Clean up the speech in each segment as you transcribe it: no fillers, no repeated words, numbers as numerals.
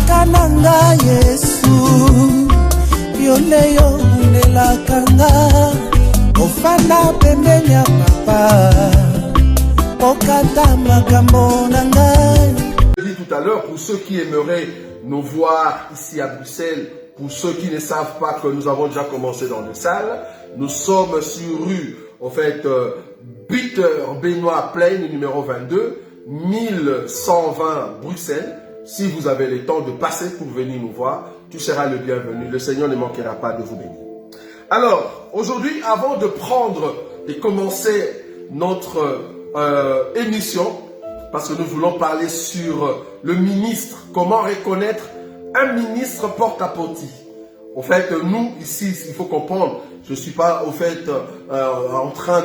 Kananga Yesu Yoleyo Nelakanga Ofana pembeni ya papa Okata makambo nangai. Je l'ai dit tout à l'heure, pour ceux qui aimeraient nous voir ici à Bruxelles, pour ceux qui ne savent pas que nous avons déjà commencé dans les salles, nous sommes sur rue, en fait, Bitter Benoît Plaine, numéro 22, 1120 Bruxelles. Si vous avez le temps de passer pour venir nous voir, tu seras le bienvenu. Le Seigneur ne manquera pas de vous bénir. Alors, aujourd'hui, avant de prendre et commencer notre émission, parce que nous voulons parler sur le ministre, comment reconnaître un ministre porte-à-porte. En fait, nous, ici, il faut comprendre, je ne suis pas, au fait, en train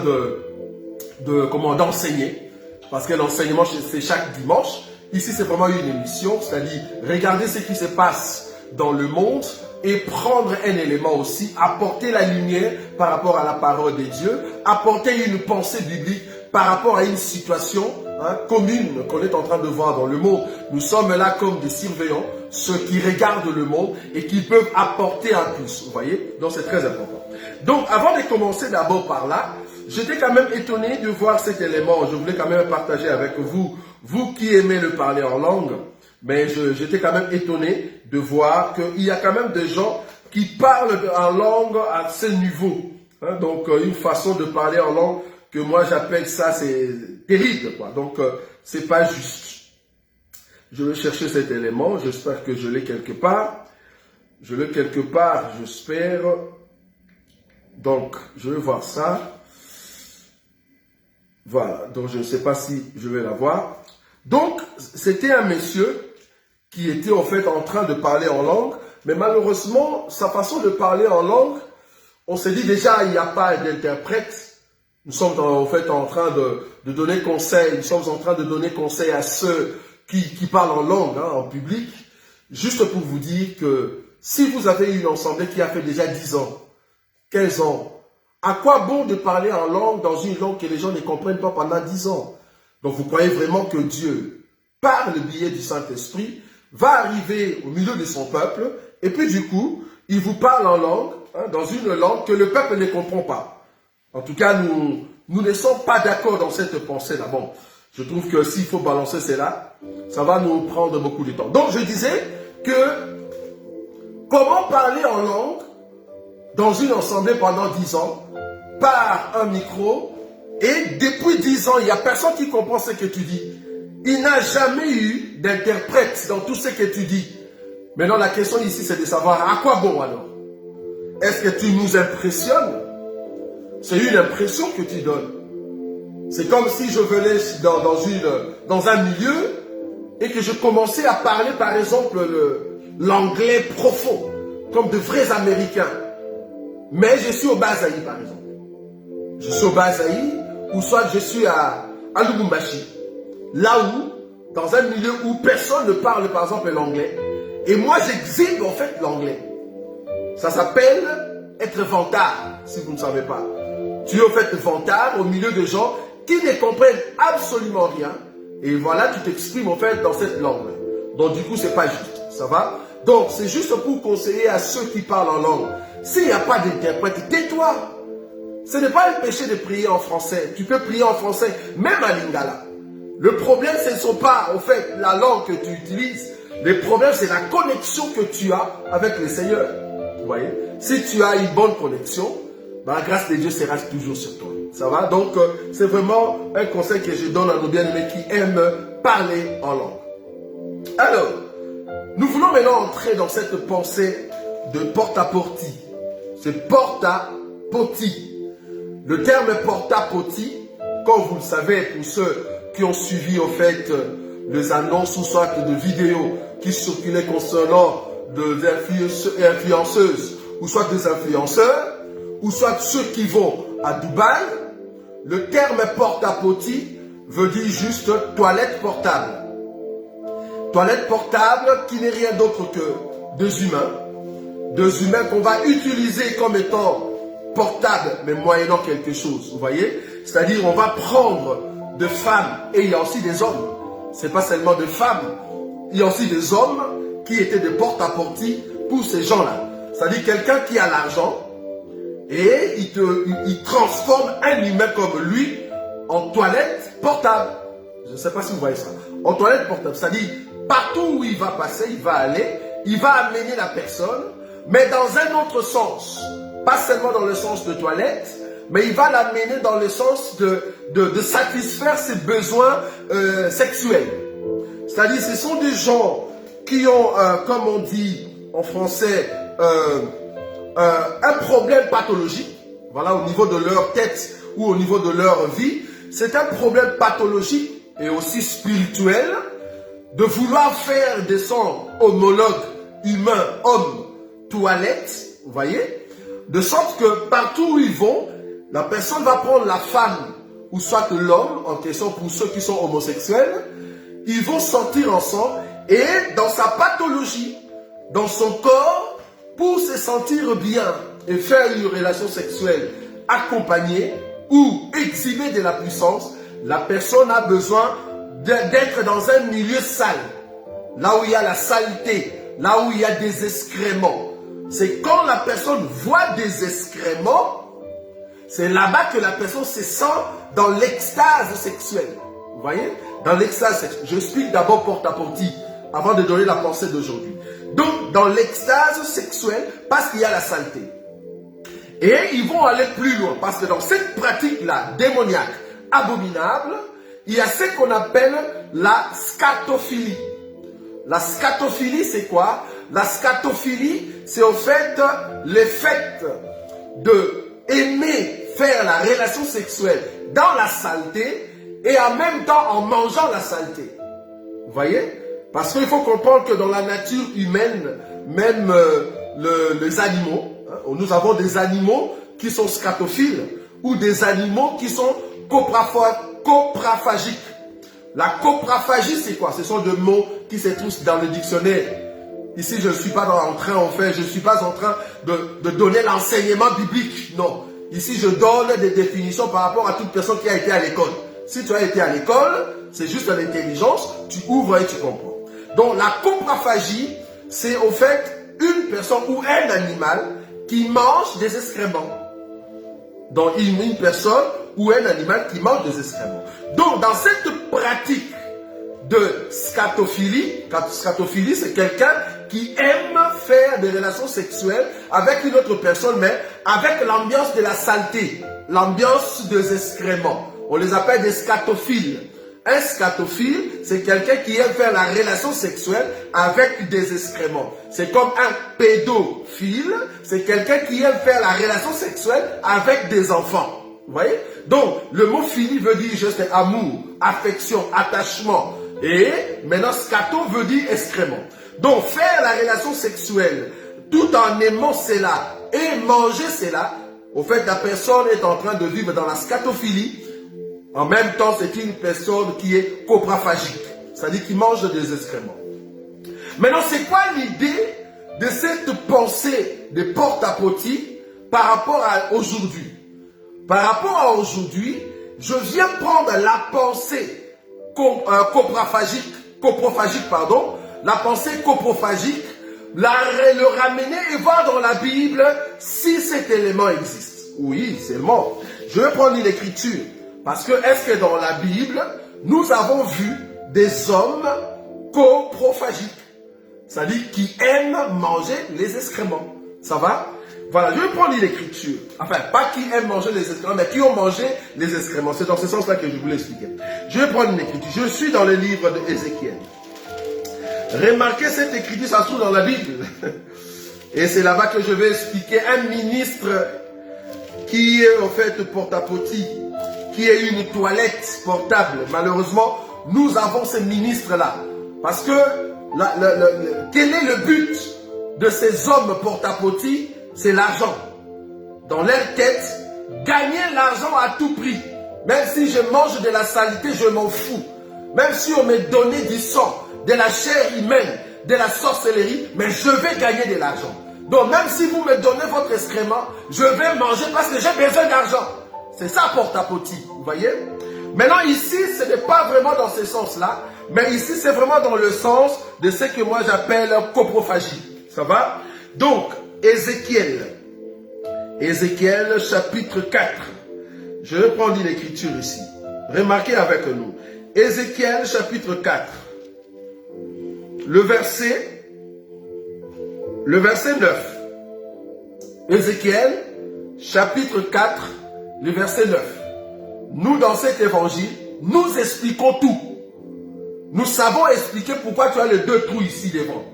d'enseigner, parce que l'enseignement, c'est chaque dimanche. Ici, c'est vraiment une émission, c'est-à-dire regarder ce qui se passe dans le monde et prendre un élément aussi, apporter la lumière par rapport à la parole de Dieu, apporter une pensée biblique par rapport à une situation commune qu'on est en train de voir dans le monde. Nous sommes là comme des surveillants, ceux qui regardent le monde et qui peuvent apporter un plus. Vous voyez? Donc c'est très important. Donc avant de commencer d'abord par là, j'étais quand même étonné de voir cet élément. Je voulais quand même partager avec vous, vous qui aimez le parler en langue, mais j'étais quand même étonné de voir qu'il y a quand même des gens qui parlent en langue à ce niveau. Donc une façon de parler en langue que moi j'appelle ça, c'est terrible, quoi. Donc c'est pas juste. Je vais chercher cet élément, j'espère que je l'ai quelque part. Je l'ai quelque part, j'espère. Donc je vais voir ça. Voilà, donc je ne sais pas si je vais la voir. Donc c'était un monsieur qui était en fait en train de parler en langue, mais malheureusement sa façon de parler en langue, on s'est dit déjà il n'y a pas d'interprète. Nous sommes en fait en train de donner conseil, nous sommes en train de donner conseil à ceux qui parlent en langue, en public, juste pour vous dire que si vous avez une assemblée qui a fait déjà 10 ans, 15 ans, à quoi bon de parler en langue dans une langue que les gens ne comprennent pas pendant 10 ans? Donc vous croyez vraiment que Dieu, par le biais du Saint-Esprit, va arriver au milieu de son peuple et puis du coup, il vous parle en langue, dans une langue que le peuple ne comprend pas. En tout cas, nous ne sommes pas d'accord dans cette pensée-là. Bon, je trouve que s'il faut balancer cela, ça va nous prendre beaucoup de temps. Donc, je disais que comment parler en langue dans une assemblée pendant 10 ans, par un micro, et depuis 10 ans, il n'y a personne qui comprend ce que tu dis. Il n'a jamais eu d'interprète dans tout ce que tu dis. Maintenant, la question ici, c'est de savoir à quoi bon alors? Est-ce que tu nous impressionnes? C'est une impression que tu donnes. C'est comme si je venais dans un milieu et que je commençais à parler, par exemple, l'anglais profond, comme de vrais Américains. Mais je suis au Bazaï, par exemple. Je suis au Bazaï, ou soit je suis à Lubumbashi. Là où, dans un milieu où personne ne parle, par exemple, l'anglais. Et moi, j'exhibe, en fait, l'anglais. Ça s'appelle être vantard, si vous ne savez pas. Tu es au fait vantard au milieu de gens qui ne comprennent absolument rien. Et voilà, tu t'exprimes en fait dans cette langue. Donc du coup, c'est pas juste. Ça va? Donc c'est juste pour conseiller à ceux qui parlent en langue. S'il n'y a pas d'interprète, tais-toi. Ce n'est pas un péché de prier en français. Tu peux prier en français, même à Lingala. Le problème, ce ne sont pas en fait la langue que tu utilises. Le problème, c'est la connexion que tu as avec le Seigneur. Vous voyez? Si tu as une bonne connexion, la grâce de Dieu sera toujours sur toi. Ça va? Donc, c'est vraiment un conseil que je donne à nos bien-aimés qui aiment parler en langue. Alors, nous voulons maintenant entrer dans cette pensée de porte-à-porte. C'est porte-à-porte. Le terme porte-à-porte, comme vous le savez, pour ceux qui ont suivi en fait les annonces ou soit de vidéos qui circulaient concernant des influenceuses ou soit des influenceurs, ou soit ceux qui vont à Dubaï, le terme porte-à-porte veut dire juste toilette portable. Toilette portable qui n'est rien d'autre que deux humains qu'on va utiliser comme étant portables, mais moyennant quelque chose, vous voyez? C'est-à-dire on va prendre de femmes, et il y a aussi des hommes. Ce n'est pas seulement de femmes, il y a aussi des hommes qui étaient des porte-à-porte pour ces gens-là. C'est-à-dire quelqu'un qui a l'argent et il transforme un humain comme lui en toilette portable. Je ne sais pas si vous voyez ça. En toilette portable, c'est-à-dire partout où il va passer, il va aller, il va amener la personne, mais dans un autre sens. Pas seulement dans le sens de toilette, mais il va l'amener dans le sens de satisfaire ses besoins sexuels. C'est-à-dire ce sont des gens qui ont, comme on dit en français, un problème pathologique, voilà, au niveau de leur tête ou au niveau de leur vie. C'est un problème pathologique et aussi spirituel de vouloir faire de son homologue humain, homme, toilette, vous voyez, de sorte que partout où ils vont, la personne va prendre la femme ou soit l'homme en question pour ceux qui sont homosexuels, ils vont sortir ensemble et dans sa pathologie, dans son corps, pour se sentir bien et faire une relation sexuelle accompagnée ou exhiber de la puissance, la personne a besoin d'être dans un milieu sale, là où il y a la saleté, là où il y a des excréments. C'est quand la personne voit des excréments, c'est là-bas que la personne se sent dans l'extase sexuelle. Vous voyez? Dans l'extase sexuelle. Je explique d'abord porte-à-porte avant de donner la pensée d'aujourd'hui. Donc, dans l'extase sexuelle, parce qu'il y a la saleté. Et ils vont aller plus loin, parce que dans cette pratique-là, démoniaque, abominable, il y a ce qu'on appelle la scatophilie. La scatophilie, c'est quoi? La scatophilie, c'est au fait le fait de aimer faire la relation sexuelle dans la saleté et en même temps en mangeant la saleté. Vous voyez? Parce qu'il faut comprendre que dans la nature humaine, même les animaux, hein, nous avons des animaux qui sont scatophiles ou des animaux qui sont coprophagiques. La coprophagie, c'est quoi? Ce sont des mots qui se trouvent dans le dictionnaire. Ici, je ne suis pas en train de donner l'enseignement biblique. Non. Ici, je donne des définitions par rapport à toute personne qui a été à l'école. Si tu as été à l'école, c'est juste l'intelligence, tu ouvres et tu comprends. Donc, la coprophagie, c'est au fait une personne ou un animal qui mange des excréments. Donc, une personne ou un animal qui mange des excréments. Donc, dans cette pratique de scatophilie, c'est quelqu'un qui aime faire des relations sexuelles avec une autre personne, mais avec l'ambiance de la saleté, l'ambiance des excréments. On les appelle des scatophiles. Un scatophile, c'est quelqu'un qui aime faire la relation sexuelle avec des excréments. C'est comme un pédophile, c'est quelqu'un qui aime faire la relation sexuelle avec des enfants. Vous voyez? Donc, le mot philie veut dire juste amour, affection, attachement. Et maintenant, scato veut dire excrément. Donc, faire la relation sexuelle tout en aimant cela et manger cela, au fait, la personne est en train de vivre dans la scatophilie. En même temps, c'est une personne qui est coprophagique, c'est-à-dire qui mange des excréments. Maintenant, c'est quoi l'idée de cette pensée de porte-à-porte par rapport à aujourd'hui? Par rapport à aujourd'hui, je viens prendre la pensée coprophagique, la pensée coprophagique, le ramener et voir dans la Bible si cet élément existe. Oui, c'est mort. Je vais prendre l'écriture. Parce que, est-ce que dans la Bible, nous avons vu des hommes coprophagiques, c'est-à-dire qui aiment manger les excréments. Ça va? Voilà, je vais prendre l'écriture. Enfin, pas qui aiment manger les excréments, mais qui ont mangé les excréments. C'est dans ce sens-là que je voulais expliquer. Je vais prendre l'écriture. Je suis dans le livre d'Ézéchiel. Remarquez cette écriture, ça se trouve dans la Bible. Et c'est là-bas que je vais expliquer un ministre qui est en fait porte-à-porte, qui est une toilette portable. Malheureusement, nous avons ces ministres-là. Parce que, quel est le but de ces hommes porte-à-porte? C'est l'argent. Dans leur tête, gagner l'argent à tout prix. Même si je mange de la saleté, je m'en fous. Même si on me donnait du sang, de la chair humaine, de la sorcellerie, mais je vais gagner de l'argent. Donc même si vous me donnez votre excrément, je vais manger parce que j'ai besoin d'argent. C'est ça porte-à-porte, vous voyez? Maintenant ici, ce n'est pas vraiment dans ce sens-là, Mais ici, c'est vraiment dans le sens de ce que moi j'appelle coprophagie. Ça va? Donc, Ézéchiel. Ézéchiel chapitre 4. Je vais prendre une écriture ici. Remarquez avec nous. Ézéchiel chapitre 4. Le verset 9. Ézéchiel chapitre 4, le verset 9. Nous, dans cet évangile, nous expliquons tout. Nous savons expliquer pourquoi tu as les deux trous ici devant.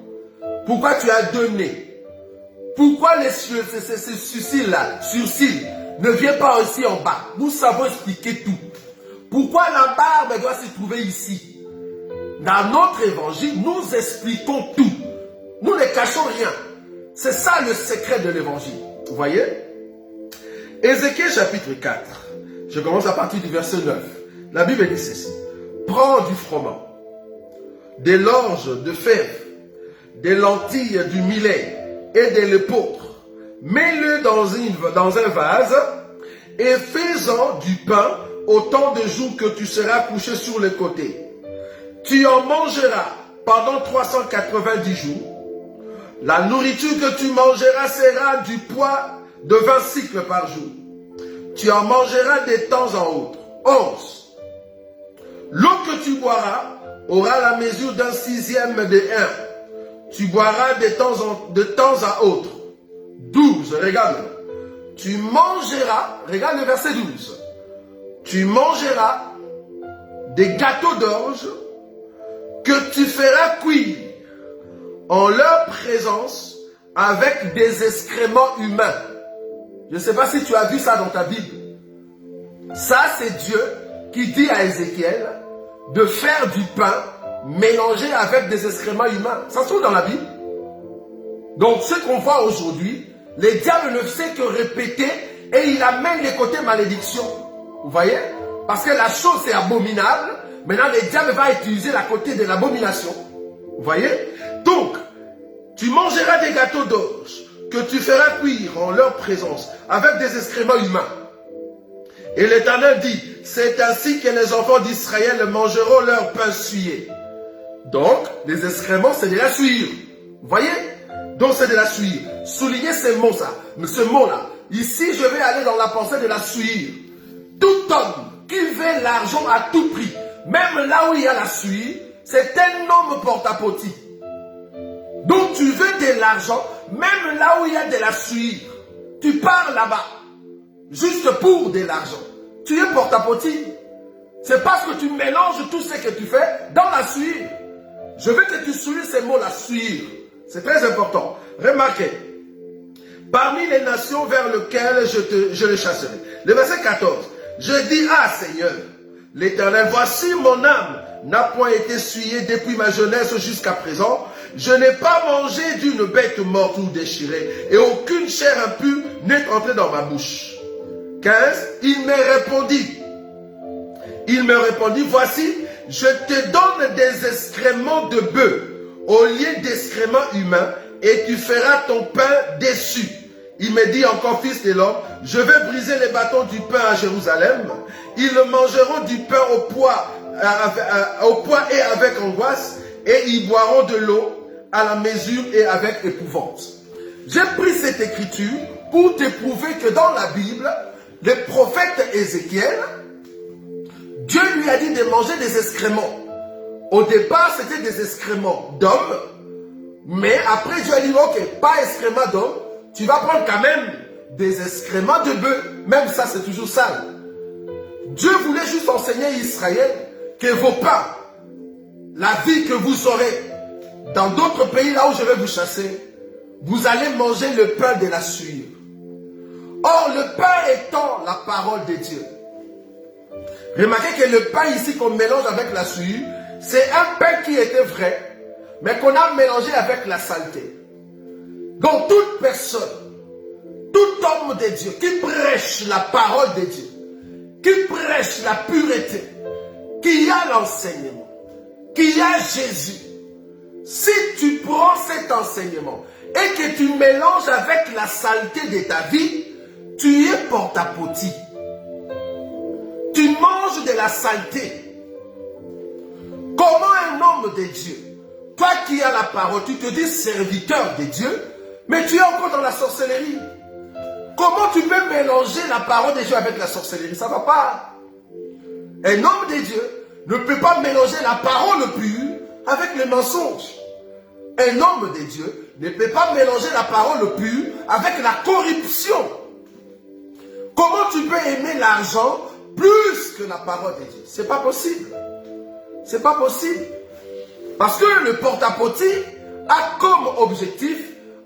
Pourquoi tu as deux nez. Pourquoi ces sourcils-là, ne viennent pas aussi en bas. Nous savons expliquer tout. Pourquoi la barbe doit se trouver ici. Dans notre évangile, nous expliquons tout. Nous ne cachons rien. C'est ça le secret de l'évangile. Vous voyez? Ézéchiel chapitre 4. Je commence à partir du verset 9. La Bible dit ceci. Prends du froment, des l'orge de fèves, des lentilles du millet et de l'épeautre. Mets-le dans un vase et fais-en du pain autant de jours que tu seras couché sur les côtés. Tu en mangeras pendant 390 jours. La nourriture que tu mangeras sera du poids de 20 cycles par jour. Tu en mangeras de temps en autre. 11. L'eau que tu boiras aura la mesure d'un sixième de 1. Tu boiras de temps à autre. 12. Regarde. Tu mangeras, regarde le verset 12. Tu mangeras des gâteaux d'orge que tu feras cuire en leur présence avec des excréments humains. Je ne sais pas si tu as vu ça dans ta Bible. Ça, c'est Dieu qui dit à Ézéchiel de faire du pain mélangé avec des excréments humains. Ça se trouve dans la Bible. Donc, ce qu'on voit aujourd'hui, le diable ne fait que répéter et il amène les côtés malédiction. Vous voyez? Parce que la chose est abominable. Maintenant, le diable va utiliser la côté de l'abomination. Vous voyez? Donc, tu mangeras des gâteaux d'orge que tu feras cuire en leur présence avec des excréments humains. Et l'Éternel dit, c'est ainsi que les enfants d'Israël mangeront leur pain souillé. Donc, les excréments, c'est de la souillure. Vous voyez? Donc, c'est de la souillure. Soulignez ce mot-là. Ici, je vais aller dans la pensée de la souillure. Tout homme qui veut l'argent à tout prix, même là où il y a la souillure, c'est un homme porte-à-potie. Donc, tu veux de l'argent, même là où il y a de la souillure. Tu pars là-bas, juste pour de l'argent. Tu es porte-à-potie. C'est parce que tu mélanges tout ce que tu fais dans la souillure. Je veux que tu soulignes ces mots, la souillure. C'est très important. Remarquez. Parmi les nations vers lesquelles je les chasserai. Le verset 14. Je dis, ah Seigneur, l'Éternel, voici mon âme n'a point été souillée depuis ma jeunesse jusqu'à présent. Je n'ai pas mangé d'une bête morte ou déchirée, et aucune chair impure n'est entrée dans ma bouche. 15. Il me répondit, voici, je te donne des excréments de bœuf au lieu d'excréments humains, et tu feras ton pain dessus. Il me dit encore, fils de l'homme, je vais briser les bâtons du pain à Jérusalem. Ils mangeront du pain au poids et avec angoisse, et ils boiront de l'eau à la mesure et avec épouvante. J'ai pris cette écriture pour te prouver que dans la Bible, le prophète Ézéchiel, Dieu lui a dit de manger des excréments. Au départ, c'était des excréments d'hommes, mais après Dieu a dit, ok, pas excréments d'hommes, tu vas prendre quand même des excréments de bœuf. Même ça, c'est toujours sale. Dieu voulait juste enseigner Israël que vos pains, la vie que vous aurez dans d'autres pays là où je vais vous chasser, vous allez manger le pain de la souillure. Or, le pain étant la parole de Dieu. Remarquez que le pain ici qu'on mélange avec la souillure, c'est un pain qui était vrai, mais qu'on a mélangé avec la saleté. Donc toute personne, tout homme de Dieu qui prêche la parole de Dieu, qui prêche la pureté, qui a l'enseignement, qui a Jésus, si tu prends cet enseignement et que tu mélanges avec la saleté de ta vie, tu es porte-à-potie. Tu manges de la saleté. Comment un un homme de Dieu, toi qui as la parole, tu te dis serviteur de Dieu, mais tu es encore dans la sorcellerie. Comment tu peux mélanger la parole de Dieu avec la sorcellerie? Ça ne va pas. Un homme de Dieu ne peut pas mélanger la parole pure avec les mensonges. Un homme de Dieu ne peut pas mélanger la parole pure avec la corruption. Comment tu peux aimer l'argent plus que la parole de Dieu? C'est pas possible. C'est pas possible. Parce que le porte-à-potie a comme objectif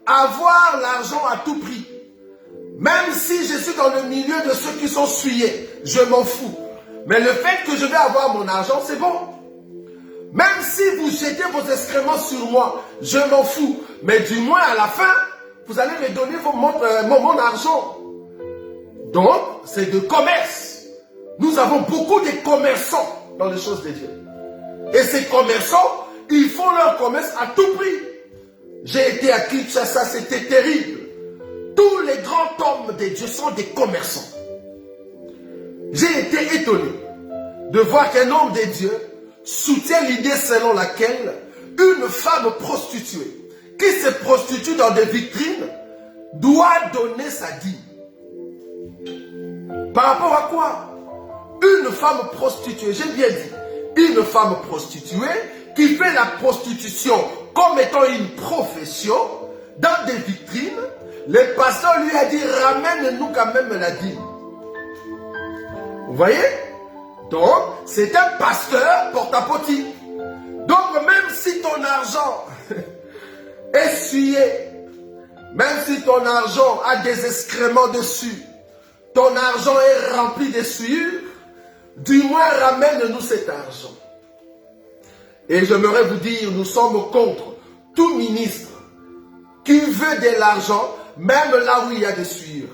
avoir l'argent à tout prix. Même si je suis dans le milieu de ceux qui sont souillés, je m'en fous. Mais le fait que je vais avoir mon argent, c'est bon. Même si vous jetez vos excréments sur moi, je m'en fous. Mais du moins à la fin, vous allez me donner mon argent. Donc, c'est de commerce. Nous avons beaucoup de commerçants dans les choses de Dieu. Et ces commerçants, ils font leur commerce à tout prix. J'ai été à Kinshasa, c'était terrible. Tous les grands hommes de Dieu sont des commerçants. J'ai été étonné de voir qu'un homme de Dieu soutient l'idée selon laquelle une femme prostituée qui se prostitue dans des vitrines doit donner sa dîme. Par rapport à quoi? Une femme prostituée, j'ai bien dit, une femme prostituée qui fait la prostitution comme étant une profession dans des vitrines, le pasteur lui a dit ramène-nous quand même la dîme. Vous voyez? Donc, c'est un pasteur porte-à-potie. Donc, même si ton argent est souillé, même si ton argent a des excréments dessus, ton argent est rempli de souillures, du moins ramène-nous cet argent. Et j'aimerais vous dire, nous sommes contre tout ministre qui veut de l'argent, même là où il y a des souillures.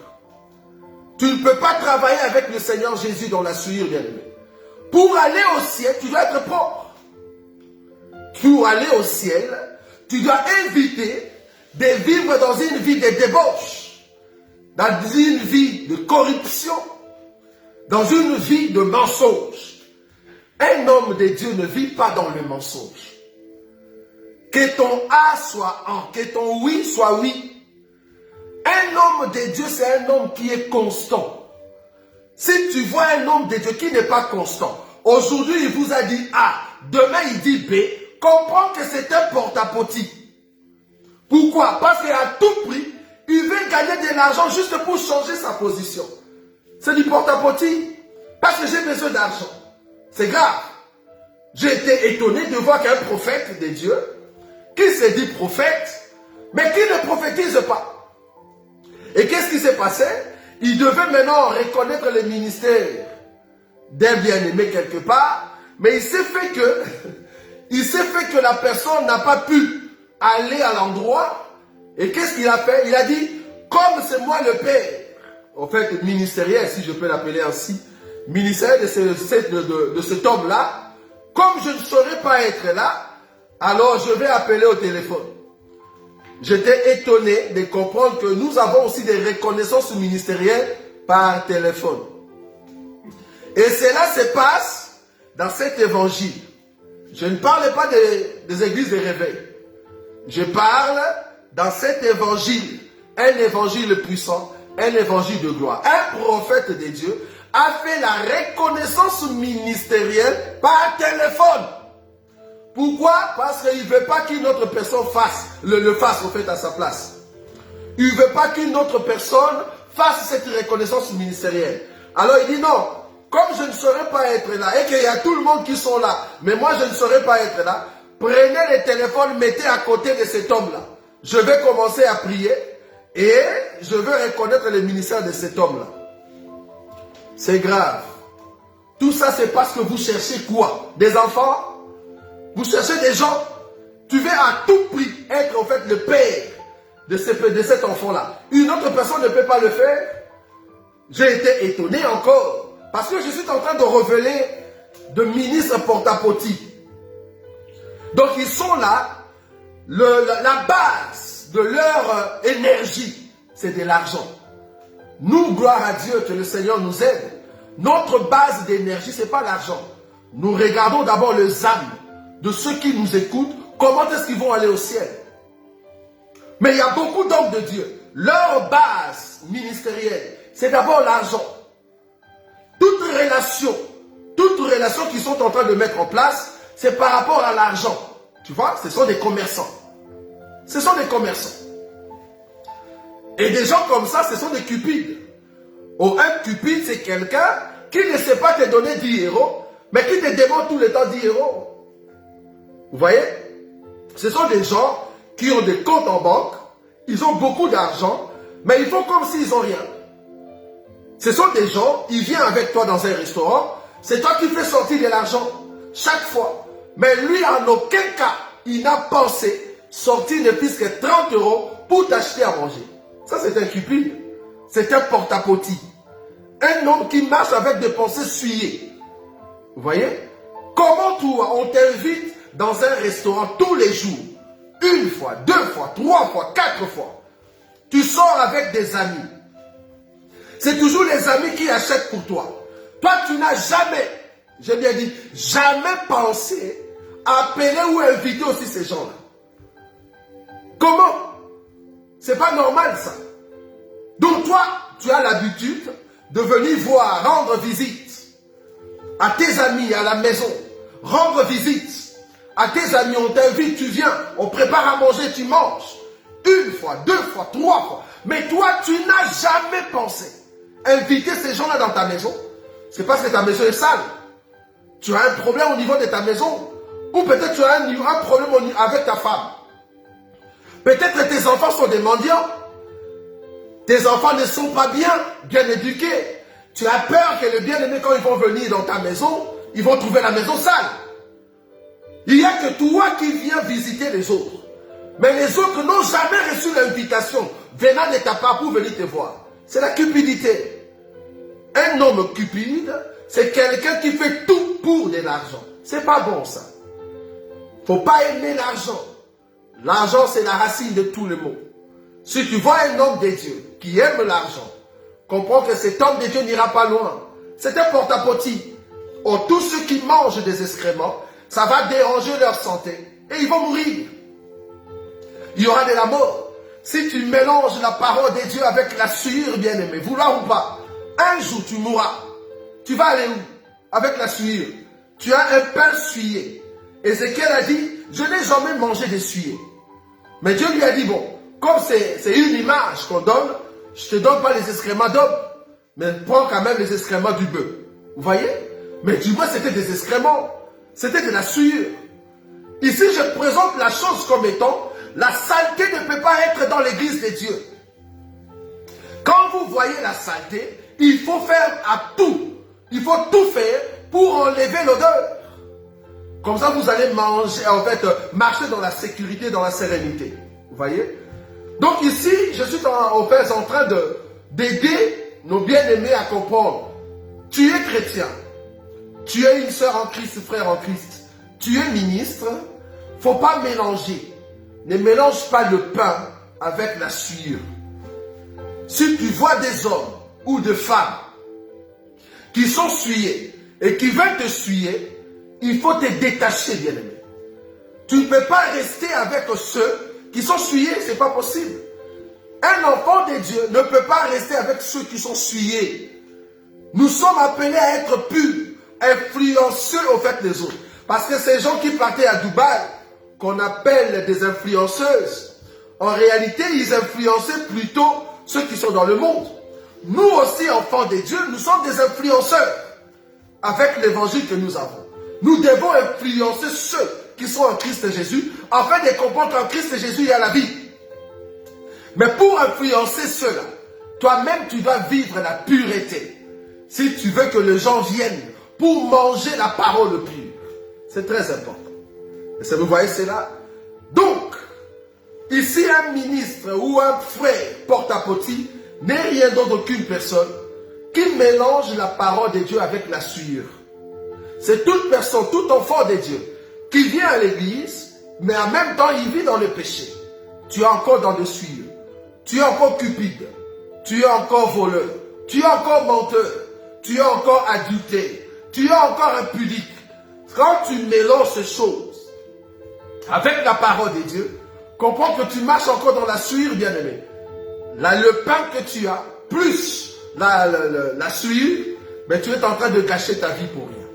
Tu ne peux pas travailler avec le Seigneur Jésus dans la souillure, bien-aimé. Pour aller au ciel, tu dois être propre. Pour aller au ciel, tu dois éviter de vivre dans une vie de débauche, dans une vie de corruption, dans une vie de mensonge. Un homme de Dieu ne vit pas dans le mensonge. Que ton A soit en, que ton oui soit oui. Un homme de Dieu, c'est un homme qui est constant. Si tu vois un homme de Dieu qui n'est pas constant, aujourd'hui il vous a dit A, demain il dit B, comprends que c'est un porte-à-potie. Pourquoi? Parce qu'à tout prix, il veut gagner de l'argent juste pour changer sa position. C'est du porte-à-potie. Parce que j'ai besoin d'argent. C'est grave. J'ai été étonné de voir qu'un prophète de Dieu, qui se dit prophète, mais qui ne prophétise pas. Et qu'est-ce qui s'est passé? Il devait maintenant reconnaître le ministère d'un bien-aimé quelque part, mais il s'est fait que la personne n'a pas pu aller à l'endroit. Et qu'est-ce qu'il a fait? Il a dit, comme c'est moi le père, en fait ministériel, si je peux l'appeler ainsi, ministériel de cet homme-là, comme je ne saurais pas être là, alors je vais appeler au téléphone. J'étais étonné de comprendre que nous avons aussi des reconnaissances ministérielles par téléphone. Et cela se passe dans cet évangile. Je ne parle pas des églises de réveil. Je parle dans cet évangile. Un évangile puissant, un évangile de gloire. Un prophète de Dieu a fait la reconnaissance ministérielle par téléphone. Pourquoi? Parce qu'il ne veut pas qu'une autre personne le fasse en fait à sa place. Il ne veut pas qu'une autre personne fasse cette reconnaissance ministérielle. Alors il dit non, comme je ne saurais pas être là et qu'il y a tout le monde qui sont là, mais moi je ne saurais pas être là, prenez le téléphone, mettez à côté de cet homme-là. Je vais commencer à prier et je veux reconnaître le ministère de cet homme-là. C'est grave. Tout ça c'est parce que vous cherchez quoi? Des enfants? Vous cherchez des gens? Tu veux à tout prix être en fait le père de cet enfant-là. Une autre personne ne peut pas le faire. J'ai été étonné encore. Parce que je suis en train de révéler de ministres porte-à-potie. Donc ils sont là. La base de leur énergie, c'est de l'argent. Nous, gloire à Dieu, que le Seigneur nous aide. Notre base d'énergie, ce n'est pas l'argent. Nous regardons d'abord les âmes. de ceux qui nous écoutent, comment est-ce qu'ils vont aller au ciel? Mais il y a beaucoup d'hommes de Dieu. Leur base ministérielle, c'est d'abord l'argent. Toute relation qu'ils sont en train de mettre en place, c'est par rapport à l'argent. Tu vois, ce sont des commerçants. Ce sont des commerçants. Et des gens comme ça, ce sont des cupides. Un cupide, c'est quelqu'un qui ne sait pas te donner 10 euros, mais qui te demande tout le temps 10 euros. Vous voyez? Ce sont des gens qui ont des comptes en banque, ils ont beaucoup d'argent, mais ils font comme s'ils n'ont rien. Ce sont des gens, ils viennent avec toi dans un restaurant, c'est toi qui fais sortir de l'argent chaque fois. Mais lui, en aucun cas, il n'a pensé sortir ne plus que 30 euros pour t'acheter à manger. Ça, c'est un cupide. C'est un porte-à-potis. Un homme qui marche avec des pensées souillées. Vous voyez? Comment toi, on t'invite dans un restaurant tous les jours, 1 fois, 2 fois, 3 fois, 4 fois. Tu sors avec des amis. C'est toujours les amis qui achètent pour toi. Toi, tu n'as jamais, j'ai bien dit, jamais pensé à appeler ou inviter aussi ces gens-là. Comment? C'est pas normal ça. Donc toi, tu as l'habitude de venir voir, rendre visite à tes amis à la maison. Rendre visite à tes amis, on t'invite, tu viens, on prépare à manger, tu manges. 1 fois, 2 fois, 3 fois. Mais toi, tu n'as jamais pensé inviter ces gens-là dans ta maison. C'est parce que ta maison est sale. Tu as un problème au niveau de ta maison. Ou peut-être tu as un problème avec ta femme. Peut-être que tes enfants sont des mendiants. Tes enfants ne sont pas bien éduqués. Tu as peur que les bien-aimés, quand ils vont venir dans ta maison, ils vont trouver la maison sale. Il n'y a que toi qui viens visiter les autres. Mais les autres n'ont jamais reçu l'invitation venant de ta part pour venir te voir. C'est la cupidité. Un homme cupide, c'est quelqu'un qui fait tout pour de l'argent. C'est pas bon ça. Faut pas aimer l'argent. L'argent, c'est la racine de tous les maux. Si tu vois un homme de Dieu qui aime l'argent, comprends que cet homme de Dieu n'ira pas loin. C'est un porte-à-potis. Oh, tous ceux qui mangent des excréments, ça va déranger leur santé et ils vont mourir. Il y aura de la mort. Si tu mélanges la parole de Dieu avec la sueur, bien-aimé, vouloir ou pas, un jour tu mourras. Tu vas aller où? Avec la sueur. Tu as un pain souillé. Ézéchiel a dit, je n'ai jamais mangé de sueur. Mais Dieu lui a dit, bon, comme c'est une image qu'on donne, je ne te donne pas les excréments d'homme, mais prends quand même les excréments du bœuf. Vous voyez? Mais du moins c'était des excréments. C'était de la sueur. Ici, je présente la chose comme étant, la saleté ne peut pas être dans l'église de Dieu. Quand vous voyez la saleté, il faut faire à tout. Il faut tout faire pour enlever l'odeur. Comme ça, vous allez manger, en fait, marcher dans la sécurité, dans la sérénité. Vous voyez? Donc ici, je suis en train d'aider nos bien-aimés à comprendre. Tu es chrétien. Tu es une sœur en Christ, frère en Christ. Tu es ministre. Faut pas mélanger. Ne mélange pas le pain avec la sueur. Si tu vois des hommes ou des femmes qui sont souillés et qui veulent te souiller, il faut te détacher, bien-aimé. Tu ne peux pas rester avec ceux qui sont souillés, ce n'est pas possible. Un enfant de Dieu ne peut pas rester avec ceux qui sont souillés. Nous sommes appelés à être purs, influenceux au fait des autres. Parce que ces gens qui partaient à Dubaï, qu'on appelle des influenceuses, en réalité, ils influençaient plutôt ceux qui sont dans le monde. Nous aussi, enfants de Dieu, nous sommes des influenceurs avec l'évangile que nous avons. Nous devons influencer ceux qui sont en Christ Jésus, afin de comprendre qu'en Christ Jésus, il y a la vie. Mais pour influencer ceux-là, toi-même, tu dois vivre la pureté. Si tu veux que les gens viennent pour manger la parole pure. C'est très important. Et ça, vous voyez, c'est là. Donc, ici, un ministre ou un frère porte-à-potis n'est rien d'autre qu'une personne qui mélange la parole de Dieu avec la sueur. C'est toute personne, tout enfant de Dieu qui vient à l'église, mais en même temps, il vit dans le péché. Tu es encore dans le sueur. Tu es encore cupide. Tu es encore voleur. Tu es encore menteur. Tu es encore adultère. Tu es encore impudique. Quand tu mélanges ces choses, avec la parole de Dieu, comprends que tu marches encore dans la sueur, bien-aimé. Là, le pain que tu as, plus la sueur, mais tu es en train de gâcher ta vie pour rien.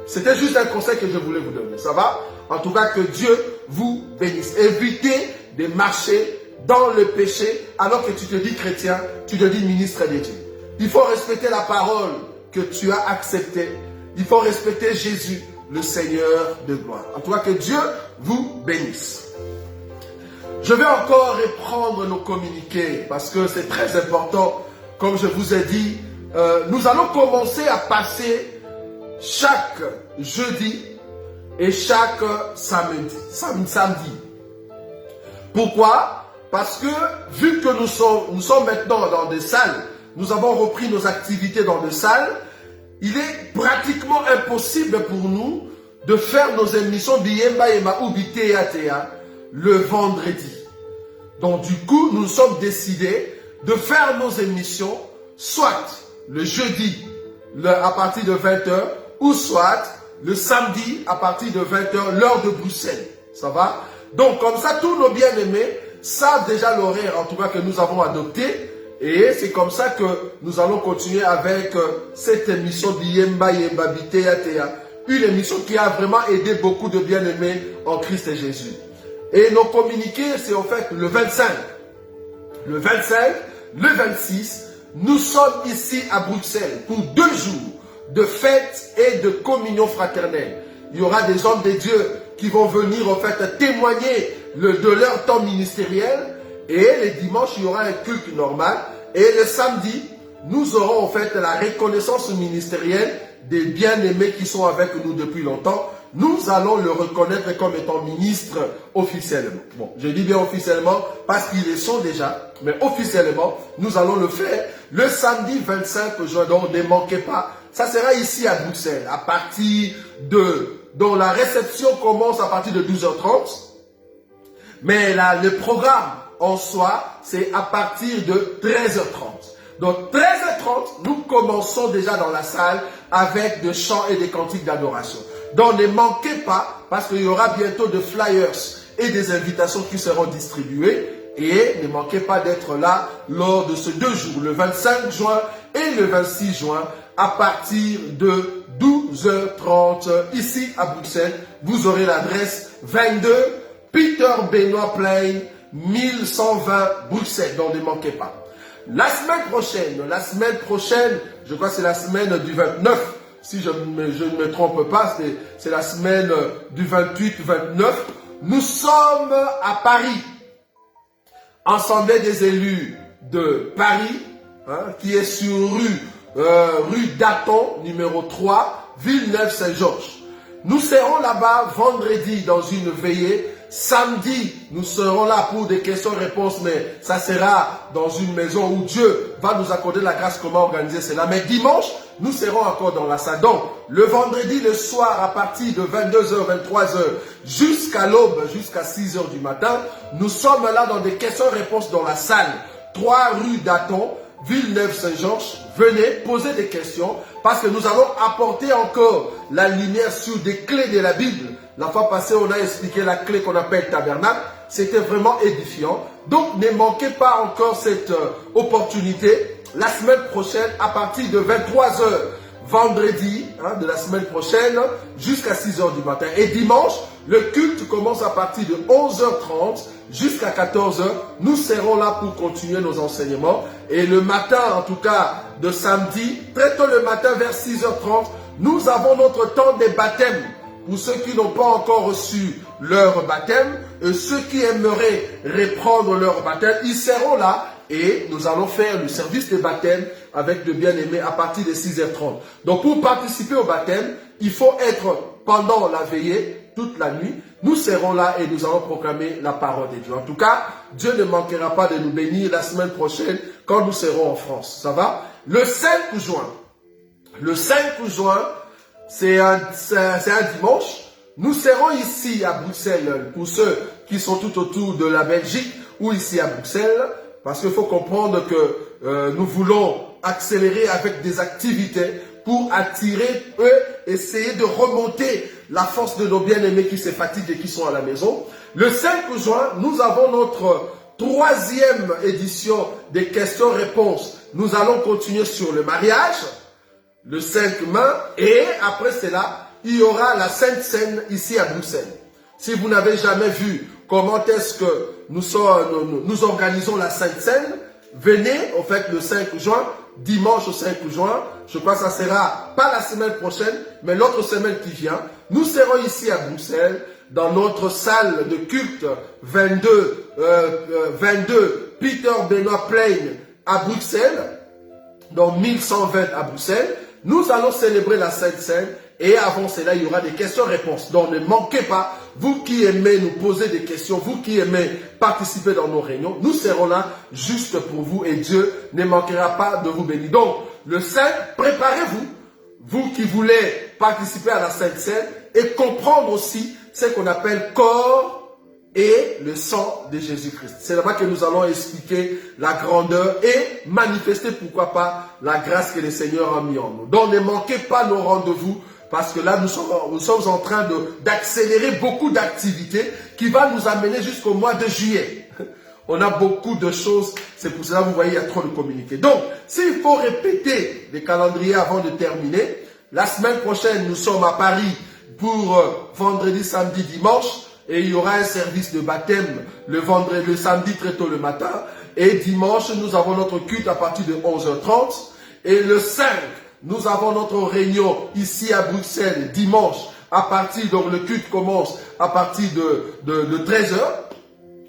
C'était juste un conseil que je voulais vous donner. Ça va? En tout cas, que Dieu vous bénisse. Évitez de marcher dans le péché alors que tu te dis chrétien, tu te dis ministre de Dieu. Il faut respecter la parole que tu as acceptée. Il faut respecter Jésus, le Seigneur de gloire. En tout cas, que Dieu vous bénisse. Je vais encore reprendre nos communiqués parce que c'est très important. Comme je vous ai dit, nous allons commencer à passer chaque jeudi et chaque samedi. Pourquoi? Parce que vu que nous sommes maintenant dans des salles, nous avons repris nos activités dans des salles, il est pratiquement impossible pour nous de faire nos émissions Biyemba Yema ou Biteatea le vendredi. Donc du coup, nous sommes décidés de faire nos émissions soit le jeudi à partir de 20h ou soit le samedi à partir de 20h, l'heure de Bruxelles. Ça va? Donc comme ça, tous nos bien-aimés savent déjà l'horaire en tout cas que nous avons adopté. Et c'est comme ça que nous allons continuer avec cette émission Biyemba Yemba Biteatea. Une émission qui a vraiment aidé beaucoup de bien-aimés en Christ et Jésus. Et nos communiqués, c'est en fait le 25. Le 25, le 26, nous sommes ici à Bruxelles pour 2 jours de fête et de communion fraternelle. Il y aura des hommes de Dieu qui vont venir en fait témoigner de leur temps ministériel. Et les dimanches, il y aura un culte normal. Et le samedi, nous aurons en fait la reconnaissance ministérielle des bien-aimés qui sont avec nous depuis longtemps. Nous allons le reconnaître comme étant ministre officiellement. Bon, je dis bien officiellement parce qu'ils le sont déjà, mais officiellement, nous allons le faire le samedi 25 juin. Donc, ne manquez pas. Ça sera ici à Bruxelles, à partir dont la réception commence à partir de 12h30. Mais là, le programme en soi, c'est à partir de 13h30. Donc 13h30, nous commençons déjà dans la salle avec des chants et des cantiques d'adoration. Donc ne manquez pas, parce qu'il y aura bientôt des flyers et des invitations qui seront distribuées. Et ne manquez pas d'être là lors de ces 2 jours, le 25 juin et le 26 juin, à partir de 12h30, ici à Bruxelles. Vous aurez l'adresse 22 Peter Benoit Plain, 1120 Bruxelles. Donc ne manquez pas. La semaine prochaine, je crois que c'est la semaine du 29, si je ne me trompe pas, c'est la semaine du 28-29. Nous sommes à Paris, Assemblée des élus de Paris, qui est sur rue Daton, numéro 3, Villeneuve-Saint-Georges. Nous serons là-bas vendredi dans une veillée. Samedi, nous serons là pour des questions-réponses, mais ça sera dans une maison où Dieu va nous accorder la grâce comment organiser cela. Mais dimanche, nous serons encore dans la salle. Donc, le vendredi, le soir, à partir de 22h, 23h, jusqu'à l'aube, jusqu'à 6h du matin, nous sommes là dans des questions-réponses dans la salle. 3 rue Daton, Villeneuve-Saint-Georges. Venez poser des questions parce que nous allons apporter encore la lumière sur des clés de la Bible. La fois passée, on a expliqué la clé qu'on appelle tabernacle. C'était vraiment édifiant. Donc, ne manquez pas encore cette opportunité. La semaine prochaine, à partir de 23h, vendredi de la semaine prochaine, jusqu'à 6h du matin. Et dimanche, le culte commence à partir de 11h30 jusqu'à 14h. Nous serons là pour continuer nos enseignements. Et le matin, en tout cas, de samedi, très tôt le matin, vers 6h30, nous avons notre temps des baptêmes. Pour ceux qui n'ont pas encore reçu leur baptême, et ceux qui aimeraient reprendre leur baptême, ils seront là et nous allons faire le service de baptême avec le bien-aimé à partir de 6h30. Donc pour participer au baptême, il faut être pendant la veillée, toute la nuit. Nous serons là et nous allons proclamer la parole de Dieu. En tout cas, Dieu ne manquera pas de nous bénir la semaine prochaine quand nous serons en France. Ça va? Le 5 juin, c'est un dimanche. Nous serons ici à Bruxelles pour ceux qui sont tout autour de la Belgique ou ici à Bruxelles. Parce qu'il faut comprendre que nous voulons accélérer avec des activités pour attirer essayer de remonter la force de nos bien-aimés qui se fatiguent et qui sont à la maison. Le 5 juin, nous avons notre 3e édition des questions-réponses. Nous allons continuer sur le mariage, le 5 mai, et après cela, il y aura la Sainte Seine ici à Bruxelles. Si vous n'avez jamais vu comment est-ce que nous organisons la Sainte Seine, venez, en fait, le 5 juin, dimanche 5 juin, je crois que ça sera pas la semaine prochaine, mais l'autre semaine qui vient. Nous serons ici à Bruxelles, dans notre salle de culte 22 Peter Benoit Plain à Bruxelles, dans 1120 à Bruxelles. Nous allons célébrer la Sainte Seine et avant cela, il y aura des questions-réponses. Donc ne manquez pas, vous qui aimez nous poser des questions, vous qui aimez participer dans nos réunions, nous serons là juste pour vous et Dieu ne manquera pas de vous bénir. Donc le 5, préparez-vous, vous qui voulez participer à la Sainte Seine et comprendre aussi ce qu'on appelle corps et le sang de Jésus-Christ. C'est là-bas que nous allons expliquer la grandeur et manifester, pourquoi pas, la grâce que le Seigneur a mis en nous. Donc ne manquez pas nos rendez-vous parce que là, nous sommes en train d'accélérer beaucoup d'activités qui vont nous amener jusqu'au mois de juillet. On a beaucoup de choses, c'est pour cela que vous voyez, il y a trop de communiqués. Donc, s'il faut répéter les calendriers avant de terminer, la semaine prochaine, nous sommes à Paris pour vendredi, samedi, dimanche. Et il y aura un service de baptême le samedi très tôt le matin. Et dimanche, nous avons notre culte à partir de 11h30. Et le 5, nous avons notre réunion ici à Bruxelles, dimanche, à partir, donc le culte commence à partir de 13h,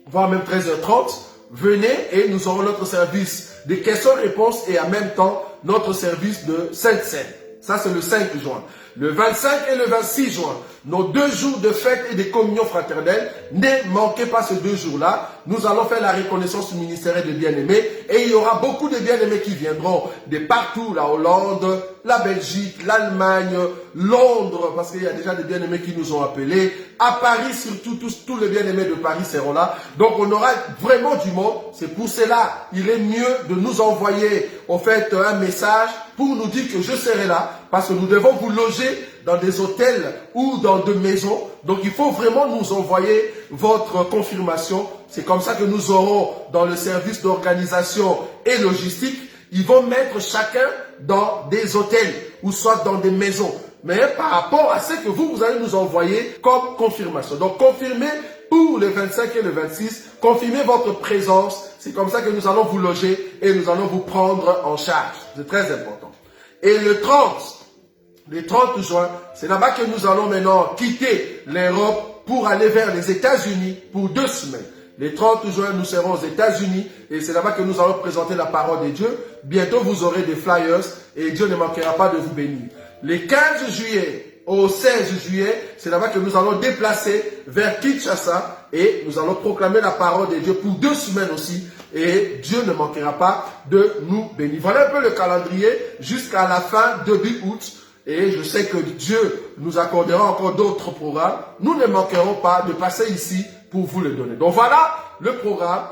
voire même 13h30. Venez et nous aurons notre service de questions-réponses et en même temps notre service de Sainte Seine. Ça, c'est le 5 juin. Le 25 et le 26 juin, nos 2 jours de fête et de communion fraternelle. Ne manquez pas ces 2 jours-là. Nous allons faire la reconnaissance ministérielle des bien-aimés. Et il y aura beaucoup de bien-aimés qui viendront de partout. La Hollande, la Belgique, l'Allemagne, Londres, parce qu'il y a déjà des bien-aimés qui nous ont appelés. À Paris, surtout, tous les bien-aimés de Paris seront là. Donc, on aura vraiment du monde. C'est pour cela, il est mieux de nous envoyer, en fait, un message pour nous dire que je serai là. Parce que nous devons vous loger dans des hôtels ou dans des maisons. Donc, il faut vraiment nous envoyer votre confirmation. C'est comme ça que nous aurons dans le service d'organisation et logistique. Ils vont mettre chacun dans des hôtels ou soit dans des maisons. Mais par rapport à ce que vous allez nous envoyer comme confirmation. Donc, confirmez pour le 25 et le 26. Confirmez votre présence. C'est comme ça que nous allons vous loger et nous allons vous prendre en charge. C'est très important. Et le 30 juin, c'est là-bas que nous allons maintenant quitter l'Europe pour aller vers les États-Unis pour 2 semaines. Le 30 juin, nous serons aux États-Unis et c'est là-bas que nous allons présenter la parole de Dieu. Bientôt, vous aurez des flyers et Dieu ne manquera pas de vous bénir. Le 15 juillet au 16 juillet, c'est là-bas que nous allons déplacer vers Kinshasa et nous allons proclamer la parole de Dieu pour 2 semaines aussi. Et Dieu ne manquera pas de nous bénir. Voilà un peu le calendrier jusqu'à la fin début août. Et je sais que Dieu nous accordera encore d'autres programmes. Nous ne manquerons pas de passer ici pour vous le donner. Donc voilà le programme.